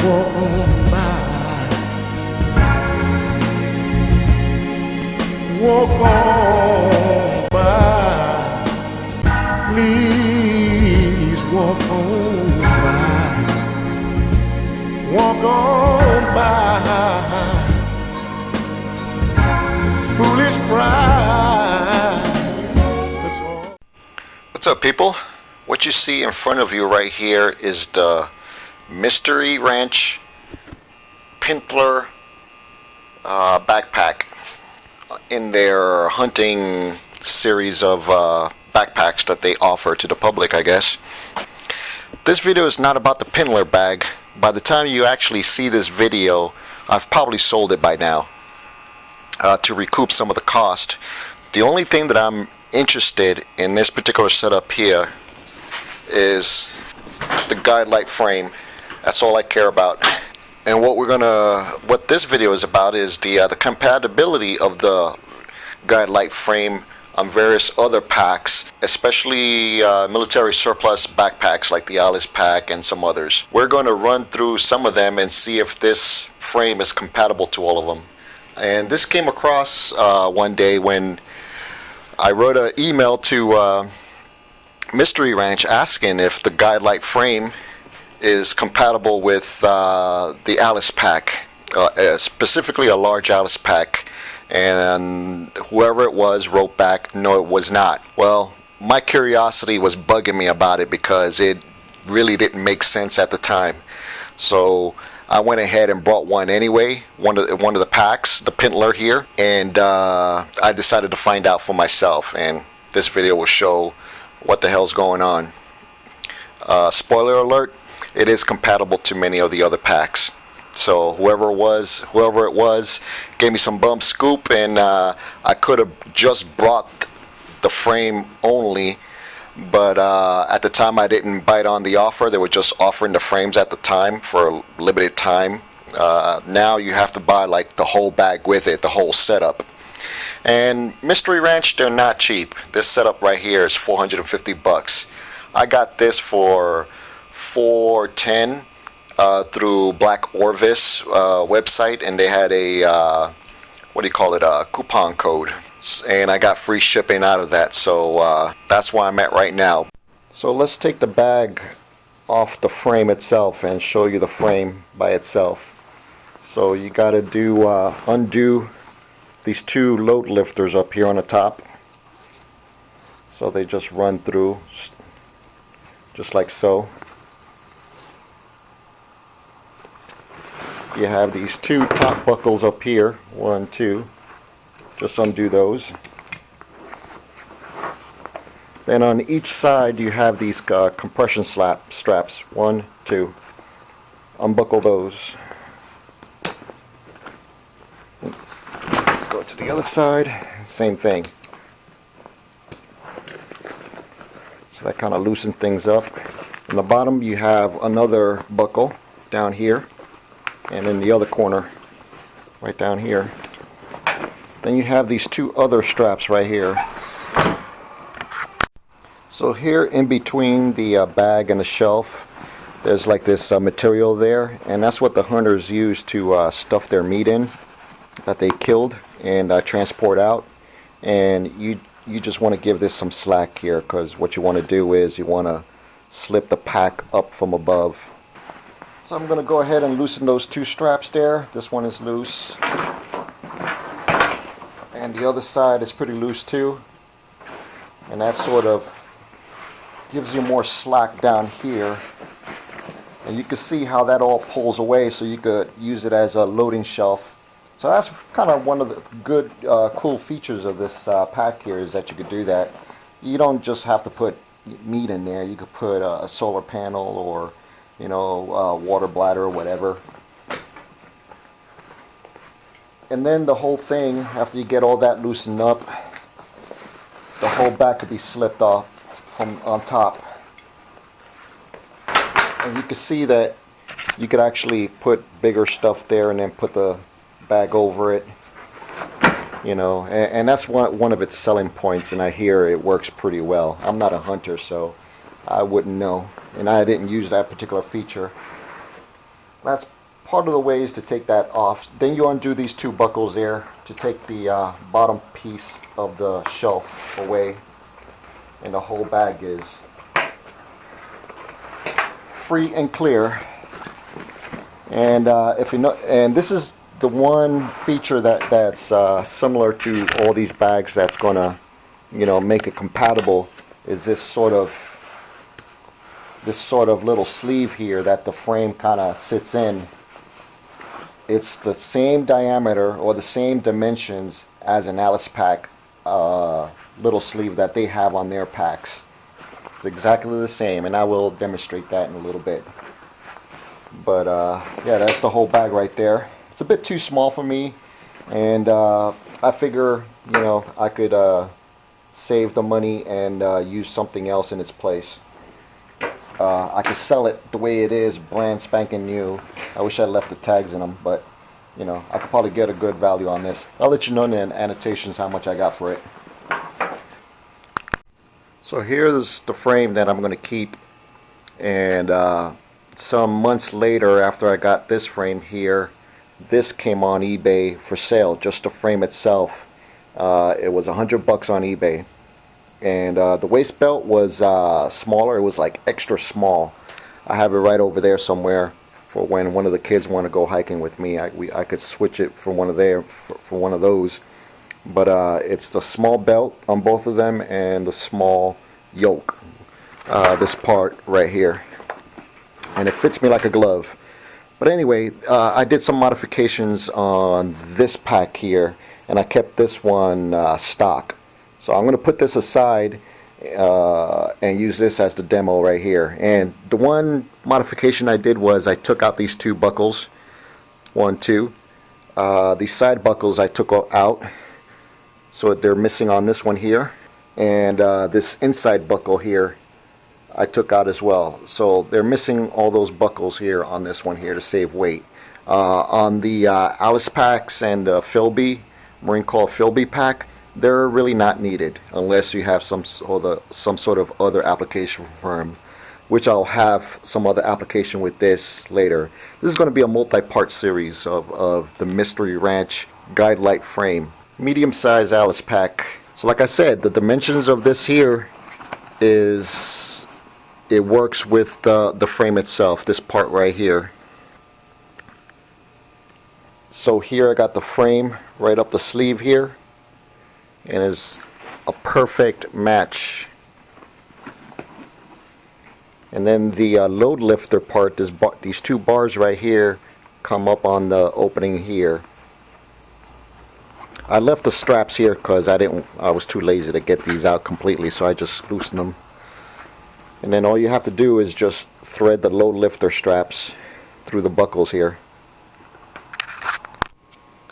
walk on by. Walk on by. Please walk on by. Walk on by. Foolish pride. What's up, people? What you see in front of you right here is the Mystery Ranch Pintler backpack in their hunting series of backpacks that they offer to the public, I guess. This video is not about the Pintler bag. By the time you actually see this video, I've probably sold it by now to recoup some of the cost. The only thing that I'm interested in this particular setup here is the guide light frame. That's all I care about. And what this video is about is the compatibility of the guide light frame on various other packs, especially military surplus backpacks like the ALICE pack and some others. We're going to run through some of them and see if this frame is compatible to all of them. And this came across one day when I wrote an email to Mystery Ranch asking if the guide light frame is compatible with the ALICE pack, specifically a large ALICE pack, and whoever it was wrote back, no, it was not. Well, my curiosity was bugging me about it because it really didn't make sense at the time. So I went ahead and bought one anyway, one of the packs, the Pintler here, and I decided to find out for myself, and this video will show what the hell's going on. Spoiler alert, it is compatible to many of the other packs. So whoever it was gave me some bum scoop, and I could have just brought the frame only, but at the time I didn't bite on the offer. They were just offering the frames at the time for a limited time. Now you have to buy like the whole bag with it, the whole setup. And Mystery Ranch, they're not cheap. This setup right here is 450 bucks. I got this for $410 through Black Orvis website, and they had a a coupon code, and I got free shipping out of that. So that's where I'm at right now. So let's take the bag off the frame itself and show you the frame by itself. So you got to do undo these two load lifters up here on the top, so they just run through just like so. You have these two top buckles up here, 1, 2, just undo those. Then on each side you have these compression straps, 1, 2, unbuckle those. Go to the other side, same thing. So that kind of loosens things up. On the bottom you have another buckle down here, and in the other corner right down here. Then you have these two other straps right here. So here in between the bag and the shelf, there's like this material there, and that's what the hunters use to stuff their meat in that they killed and transport out. And you just want to give this some slack here, because what you want to do is you want to slip the pack up from above. So I'm going to go ahead and loosen those two straps there. This one is loose, and the other side is pretty loose too, and that sort of gives you more slack down here, and you can see how that all pulls away, so you could use it as a loading shelf. So that's kind of one of the good cool features of this pack here, is that you could do that. You don't just have to put meat in there. You could put a solar panel, or water bladder or whatever. And then the whole thing, after you get all that loosened up, the whole back could be slipped off from on top. And you can see that you could actually put bigger stuff there and then put the bag over it. And that's one of its selling points, and I hear it works pretty well. I'm not a hunter, so I wouldn't know, and I didn't use that particular feature. that's part of the ways to take that off. Then you undo these two buckles there to take the bottom piece of the shelf away, and the whole bag is free and clear. And if you know, and this is the one feature that's similar to all these bags that's gonna, you know, make it compatible, is this sort of little sleeve here that the frame kind of sits in. It's the same diameter or the same dimensions as an ALICE pack little sleeve that they have on their packs. It's exactly the same, and I will demonstrate that in a little bit. But yeah, that's the whole bag right there. It's a bit too small for me, and I figure, you know, I could save the money and use something else in its place. I could sell it the way it is, brand spanking new. I wish I left the tags in them, but you know, I could probably get a good value on this. I'll let you know in the annotations how much I got for it. So here's the frame that I'm going to keep, and some months later, after I got this frame here, this came on eBay for sale, just the frame itself. It was $100 on eBay. And the waist belt was smaller. It was like extra small. I have it right over there somewhere for when one of the kids want to go hiking with me. I could switch it for one of those. But it's the small belt on both of them and the small yoke. This part right here, and it fits me like a glove. But anyway, I did some modifications on this pack here, and I kept this one stock. So I'm going to put this aside and use this as the demo right here. And the one modification I did was I took out these two buckles. 1, 2. These side buckles I took out, so they're missing on this one here. And this inside buckle here I took out as well. So they're missing all those buckles here on this one here to save weight. On the ALICE packs and FILBE, Marine Corps FILBE pack, they're really not needed unless you have some sort of other application for them, which I'll have some other application with this later. This is going to be a multi-part series of the Mystery Ranch Guide Light frame, medium-size ALICE pack. So like I said, the dimensions of this here is, it works with the frame itself, this part right here. So here I got the frame right up the sleeve here, and is a perfect match. And then the load lifter part, these two bars right here come up on the opening here. I left the straps here because I was too lazy to get these out completely, so I just loosened them. And then all you have to do is just thread the load lifter straps through the buckles here.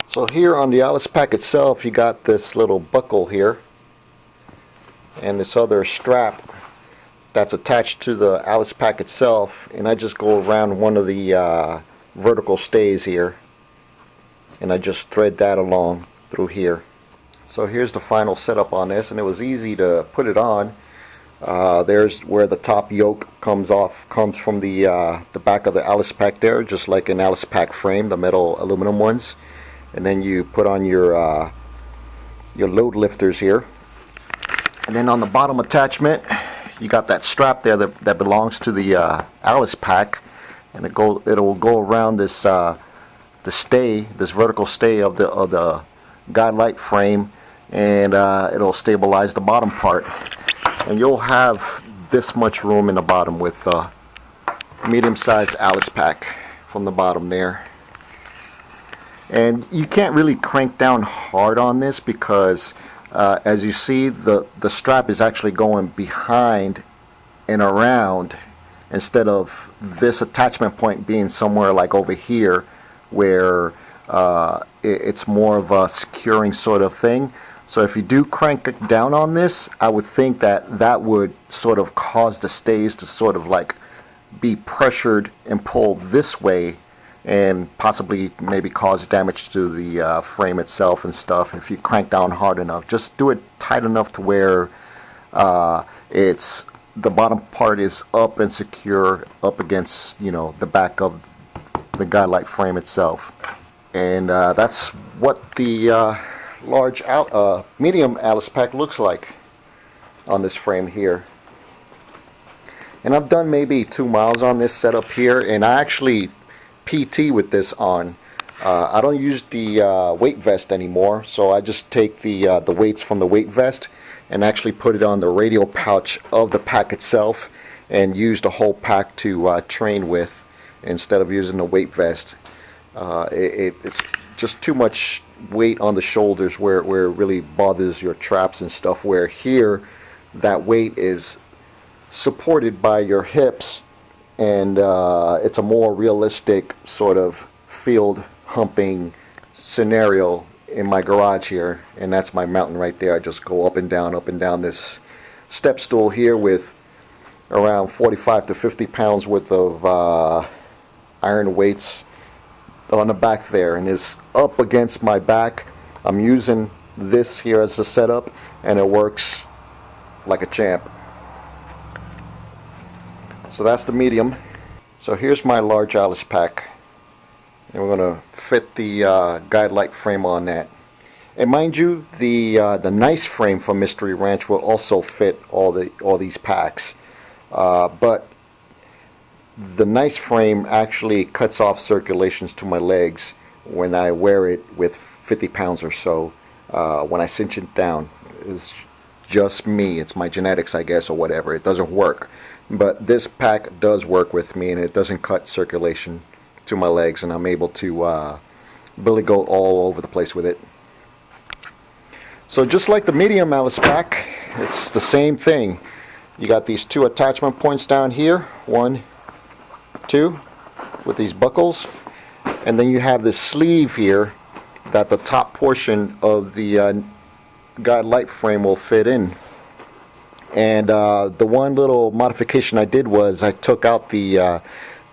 So here on the ALICE pack itself, you got this little buckle here and this other strap that's attached to the ALICE pack itself, and I just go around one of the vertical stays here, and I just thread that along through here. So here's the final setup on this, and it was easy to put it on. There's where the top yoke comes from the back of the ALICE pack there, just like an ALICE pack frame, the metal aluminum ones. And then you put on your load lifters here, and then on the bottom attachment you got that strap there that belongs to the ALICE pack, and it will go around this this vertical stay of the guide light frame, and it'll stabilize the bottom part, and you'll have this much room in the bottom with medium-sized ALICE pack from the bottom there. And you can't really crank down hard on this because as you see, the strap is actually going behind and around, instead of this attachment point being somewhere like over here where it's more of a securing sort of thing. So if you do crank it down on this, I would think that would sort of cause the stays to sort of like be pressured and pulled this way, and possibly maybe cause damage to the frame itself and stuff. If you crank down hard enough, just do it tight enough to where the bottom part is up and secure up against, you know, the back of the guide light frame itself. And that's what the medium ALICE pack looks like on this frame here. And I've done maybe 2 miles on this setup here, and I actually PT with this on. I don't use the weight vest anymore, so I just take the weights from the weight vest and actually put it on the radial pouch of the pack itself and use the whole pack to train with instead of using the weight vest. It's just too much weight on the shoulders where it really bothers your traps and stuff, where here that weight is supported by your hips, and it's a more realistic sort of field humping scenario in my garage here. And that's my mountain right there. I just go up and down this step stool here with around 45 to 50 pounds worth of iron weights on the back there, and it's up against my back. I'm using this here as a setup, and it works like a champ. So that's the medium. So here's my large ALICE pack, and we're going to fit the guide light frame on that. And mind you, the nice frame from Mystery Ranch will also fit all these packs, but the nice frame actually cuts off circulations to my legs when I wear it with 50 pounds or so. When I cinch it down, it's just me. It's my genetics, I guess, or whatever. It doesn't work. But this pack does work with me, and it doesn't cut circulation to my legs, and I'm able to really go all over the place with it. So just like the medium ALICE pack, it's the same thing. You got these 2 attachment points down here, 1, 2, with these buckles, and then you have this sleeve here that the top portion of the guide light frame will fit in. And the one little modification I did was I took out the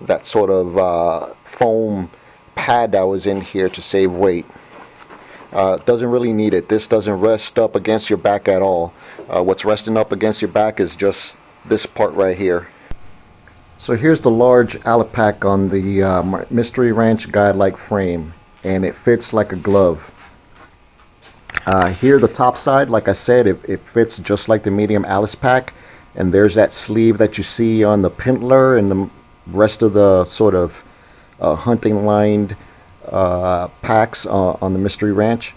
that sort of foam pad that was in here to save weight. Doesn't really need it. This doesn't rest up against your back at all. What's resting up against your back is just this part right here. So here's the large ALICE pack on the Mystery Ranch guide light frame, and it fits like a glove. Here the top side, like I said, it fits just like the medium ALICE pack, and there's that sleeve that you see on the Pintler and the rest of the sort of hunting lined packs on the Mystery Ranch.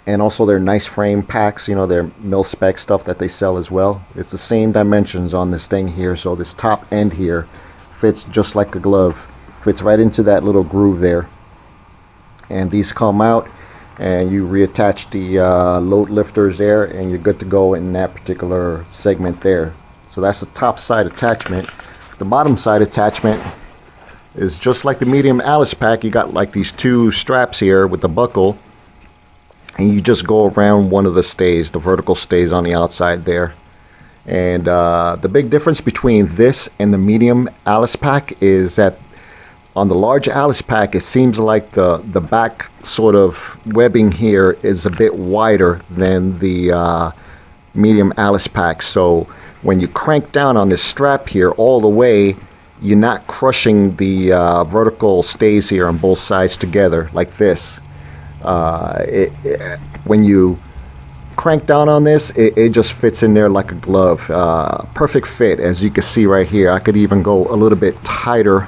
And also their nice frame packs, you know, their mil spec stuff that they sell as well. It's the same dimensions on this thing here, so this top end here fits just like a glove. Fits right into that little groove there. And these come out, and you reattach the load lifters there, and you're good to go in that particular segment there. So that's the top side attachment. The bottom side attachment is just like the medium ALICE pack. You got like these 2 straps here with the buckle, and you just go around one of the stays, the vertical stays on the outside there. And the big difference between this and the medium ALICE pack is that on the large ALICE pack, it seems like the back sort of webbing here is a bit wider than the medium ALICE pack. So when you crank down on this strap here all the way, you're not crushing the vertical stays here on both sides together like this. When you crank down on this, it just fits in there like a glove. Perfect fit, as you can see right here. I could even go a little bit tighter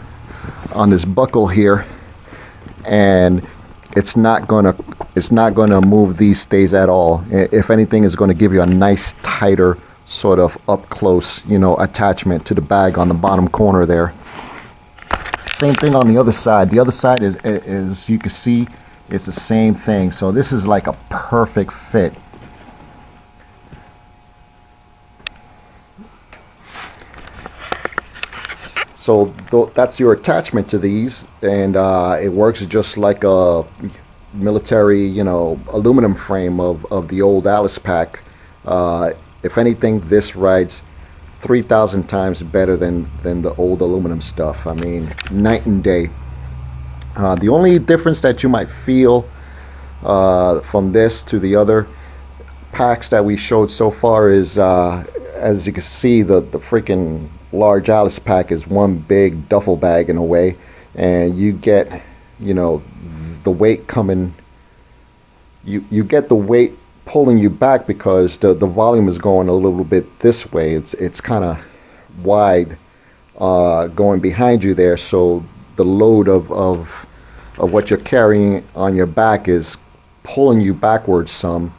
on this buckle here, and it's not gonna move these stays at all. If anything, it's going to give you a nice tighter sort of up close, you know, attachment to the bag on the bottom corner there. Same thing on the other side. The other side is you can see, it's the same thing. So this is like a perfect fit. So that's your attachment to these, and it works just like a military, you know, aluminum frame of the old ALICE pack. If anything, this rides 3,000 times better than the old aluminum stuff. I mean, night and day. The only difference that you might feel from this to the other packs that we showed so far is, as you can see, the freaking large ALICE pack is one big duffel bag in a way, and you get, you know, the weight coming, you get the weight pulling you back because the volume is going a little bit this way. It's kind of wide going behind you there, so the load of what you're carrying on your back is pulling you backwards some,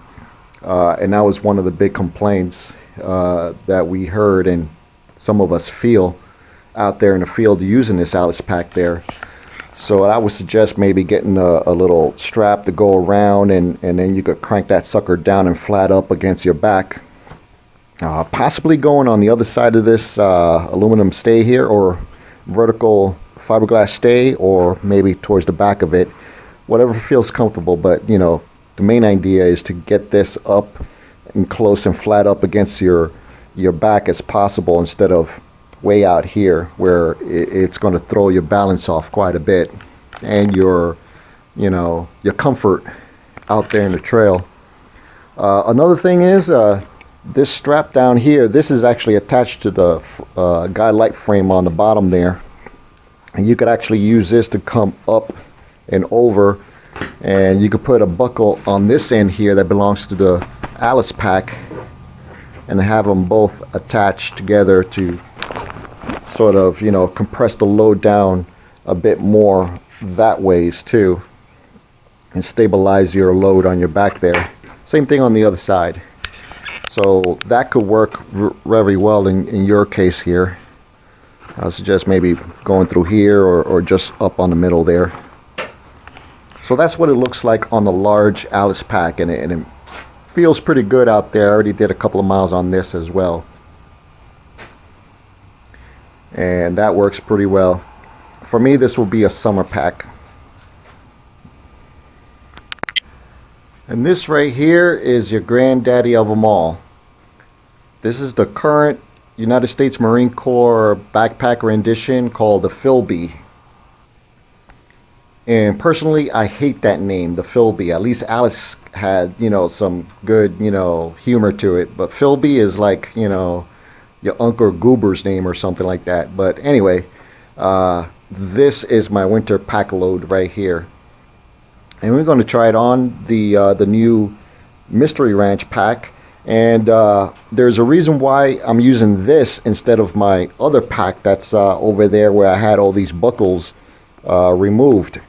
and that was one of the big complaints that we heard and some of us feel out there in the field using this ALICE pack there. So I would suggest maybe getting a little strap to go around, and then you could crank that sucker down and flat up against your back. Possibly going on the other side of this aluminum stay here, or vertical fiberglass stay, or maybe towards the back of it, whatever feels comfortable. But you know, the main idea is to get this up and close and flat up against your back as possible, instead of way out here where it's going to throw your balance off quite a bit, and your, you know, your comfort out there in the trail. Another thing is this strap down here, this is actually attached to the guide light frame on the bottom there, and you could actually use this to come up and over, and you could put a buckle on this end here that belongs to the ALICE pack and have them both attached together to sort of, you know, compress the load down a bit more that ways too, and stabilize your load on your back there. Same thing on the other side. So that could work very well in your case here. I would suggest maybe going through here, or just up on the middle there. So that's what it looks like on the large ALICE pack, and it feels pretty good out there. I already did a couple of miles on this as well, and that works pretty well. For me, this will be a summer pack. And this right here is your granddaddy of them all. This is the current United States Marine Corps backpack rendition called the FILBE. And personally, I hate that name, the FILBE. At least ALICE had, you know, some good, you know, humor to it. But FILBE is like, you know, your Uncle Goober's name or something like that. But anyway, this is my winter pack load right here, and we're going to try it on the new Mystery Ranch pack. And there's a reason why I'm using this instead of my other pack that's over there, where I had all these buckles removed.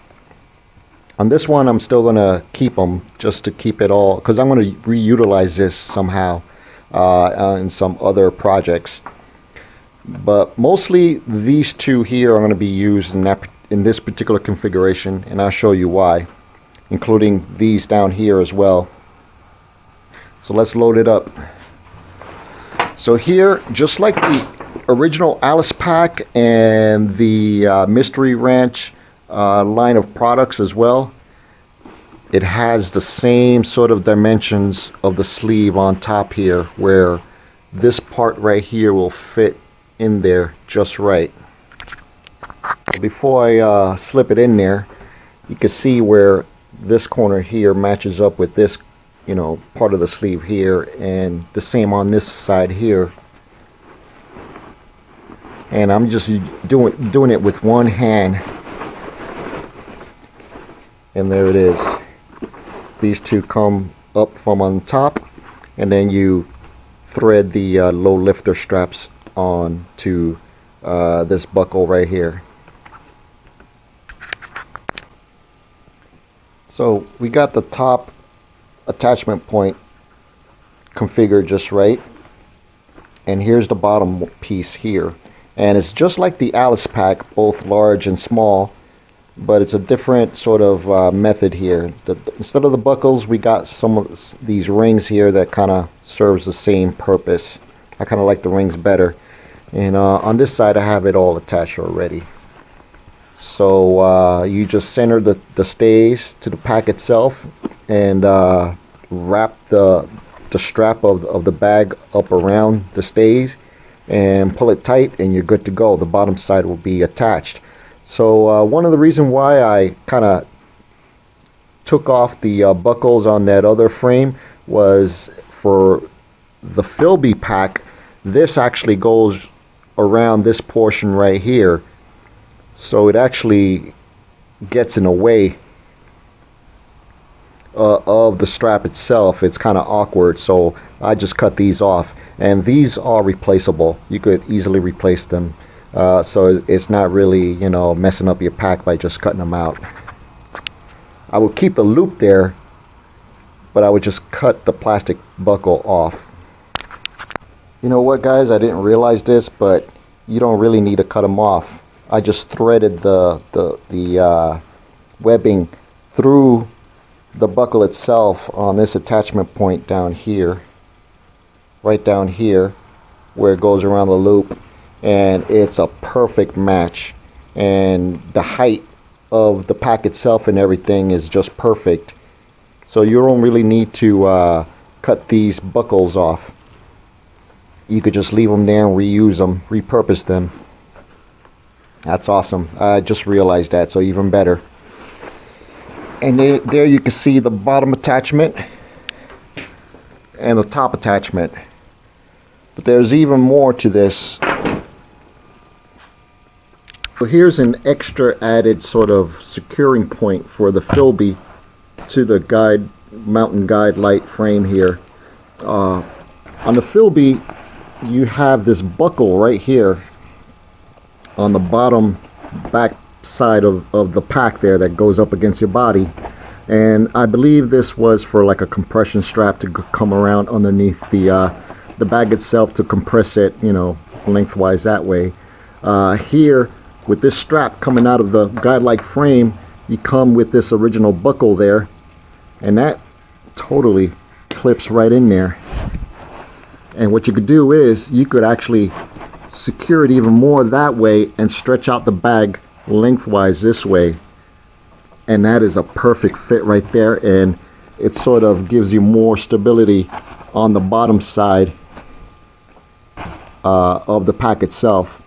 On this one, I'm still going to keep them, just to keep it all, because I'm going to reutilize this somehow in some other projects. But mostly these two here are going to be used in this particular configuration, and I'll show you why, including these down here as well. So let's load it up. So here, just like the original ALICE pack and the Mystery Ranch line of products as well, it has the same sort of dimensions of the sleeve on top here, where this part right here will fit in there just right. Before I slip it in there, you can see where this corner here matches up with this, you know, part of the sleeve here, and the same on this side here. And I'm just doing it with one hand, and there it is. These two come up from on top, and then you thread the low lifter straps on to this buckle right here. So we got the top attachment point configured just right, and here's the bottom piece here, and it's just like the ALICE pack, both large and small, but it's a different sort of method here. Instead of the buckles, we got some of these rings here that kind of serves the same purpose. I kind of like the rings better, and on this side I have it all attached already. So you just center the stays to the pack itself, and wrap the strap of the bag up around the stays and pull it tight, and you're good to go. The bottom side will be attached. So one of the reasons why I kind of took off the buckles on that other frame was for the FILBE pack. This actually goes around this portion right here, so it actually gets in the way of the strap itself. It's kind of awkward, so I just cut these off, and these are replaceable. You could easily replace them, so it's not really, you know, messing up your pack by just cutting them out. I would keep the loop there, but I would just cut the plastic buckle off. You know what, guys, I didn't realize this, but you don't really need to cut them off. I just threaded the webbing through the buckle itself on this attachment point down here, right down here where it goes around the loop, and it's a perfect match, and the height of the pack itself and everything is just perfect. So you don't really need to cut these buckles off. You could just leave them there and reuse them, repurpose them. That's awesome. I just realized that, so even better. And there you can see the bottom attachment and the top attachment. But there's even more to this. So here's an extra added sort of securing point for the FILBE to the mountain guide light frame here. On the FILBE, you have this buckle right here on the bottom back side of the pack there that goes up against your body, and I believe this was for like a compression strap to come around underneath the bag itself to compress it, you know, lengthwise that way. Here with this strap coming out of the guide-like frame, you come with this original buckle there, and that totally clips right in there. And what you could do is you could actually secure it even more that way and stretch out the bag lengthwise this way, and that is a perfect fit right there, and it sort of gives you more stability on the bottom side of the pack itself.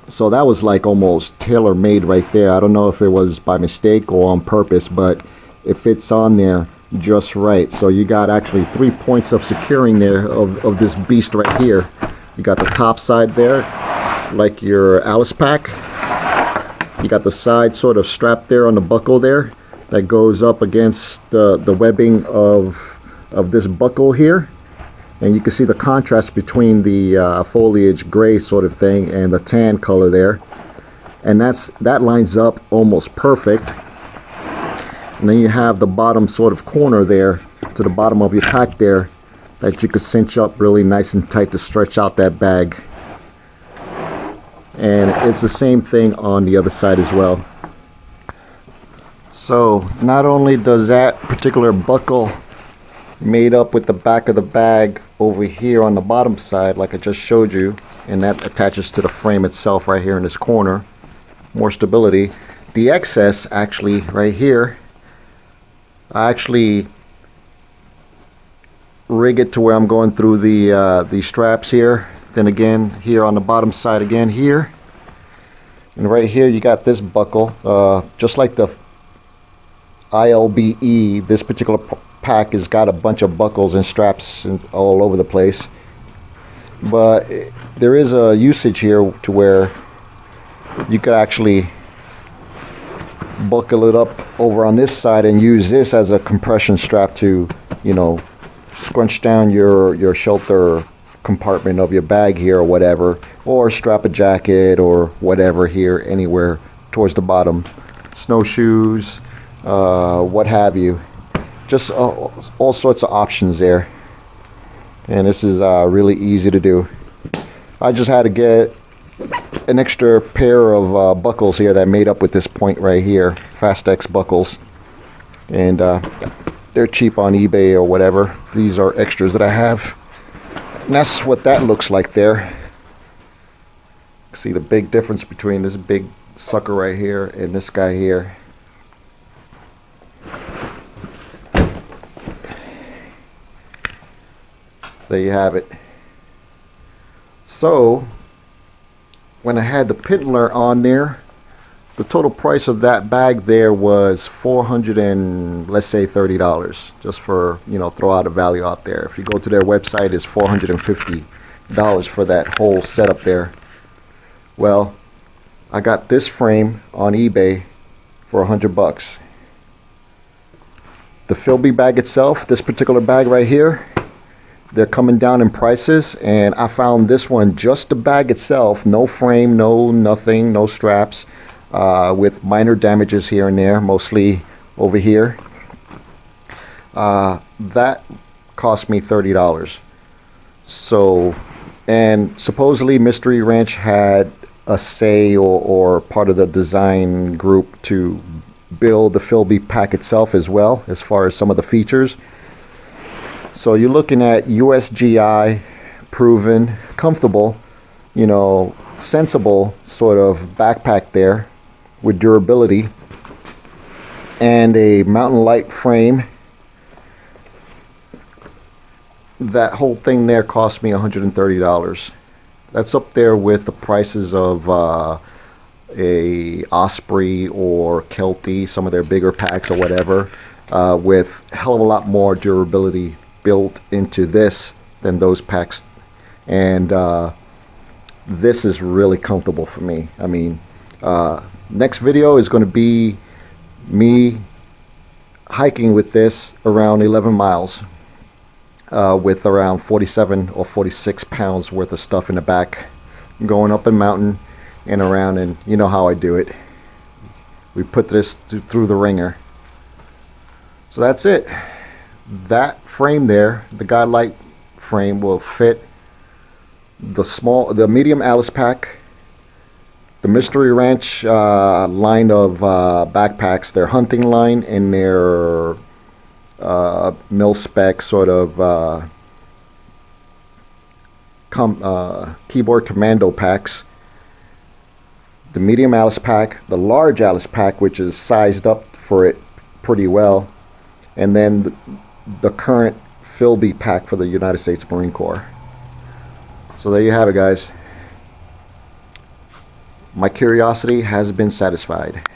So that was like almost tailor-made right there. I don't know if it was by mistake or on purpose, but it fits on there just right. So you got actually 3 points of securing there of this beast right here. You got the top side there, like your ALICE pack. You got the side sort of strapped there on the buckle there that goes up against the webbing of this buckle here. And you can see the contrast between the foliage gray sort of thing and the tan color there. And that lines up almost perfect. And then you have the bottom sort of corner there to the bottom of your pack there that you could cinch up really nice and tight to stretch out that bag. And it's the same thing on the other side as well. So not only does that particular buckle made up with the back of the bag over here on the bottom side, like I just showed you, and that attaches to the frame itself right here in this corner, more stability. The excess actually right here, I actually rig it to where I'm going through the straps here. Then again here on the bottom side again here, and right here you got this buckle, just like the ILBE. This particular pack has got a bunch of buckles and straps all over the place, but there is a usage here to where you could actually buckle it up over on this side and use this as a compression strap to, you know, scrunch down your shelter compartment of your bag here or whatever, or strap a jacket or whatever here anywhere towards the bottom, snowshoes, what have you. Just all sorts of options there, and this is really easy to do. I just had to get an extra pair of buckles here that made up with this point right here, Fastex buckles, and they're cheap on eBay or whatever. These are extras that I have, and that's what that looks like there. See the big difference between this big sucker right here and this guy here. There you have it. So when I had the Pintler on there, the total price of that bag there was $400 and let's say $30, just for, you know, throw out a value out there. If you go to their website, it's $450 for that whole setup there. Well, I got this frame on eBay for $100. The FILBE bag itself, this particular bag right here, they're coming down in prices, and I found this one, just the bag itself, no frame, no nothing, no straps, with minor damages here and there, mostly over here. That cost me $30. So, and supposedly Mystery Ranch had a say or part of the design group to build the FILBE pack itself as well, as far as some of the features. So you're looking at USGI proven, comfortable, you know, sensible sort of backpack there with durability, and a Mountain Light frame. That whole thing there cost me $130. That's up there with the prices of a Osprey or Kelty, some of their bigger packs or whatever, with a hell of a lot more durability built into this than those packs. And this is really comfortable for me. I mean, next video is going to be me hiking with this around 11 miles. With around 47 or 46 pounds worth of stuff in the back, going up a mountain and around, and you know how I do it. We put this through the ringer. So that's it. That frame there, the Godlight frame, will fit the medium Alice pack, the Mystery Ranch line of backpacks, their hunting line, and their mil spec sort of keyboard commando packs, the medium Alice pack, the large Alice pack, which is sized up for it pretty well, and then the current FILBE pack for the United States Marine Corps. So there you have it, guys. My curiosity has been satisfied.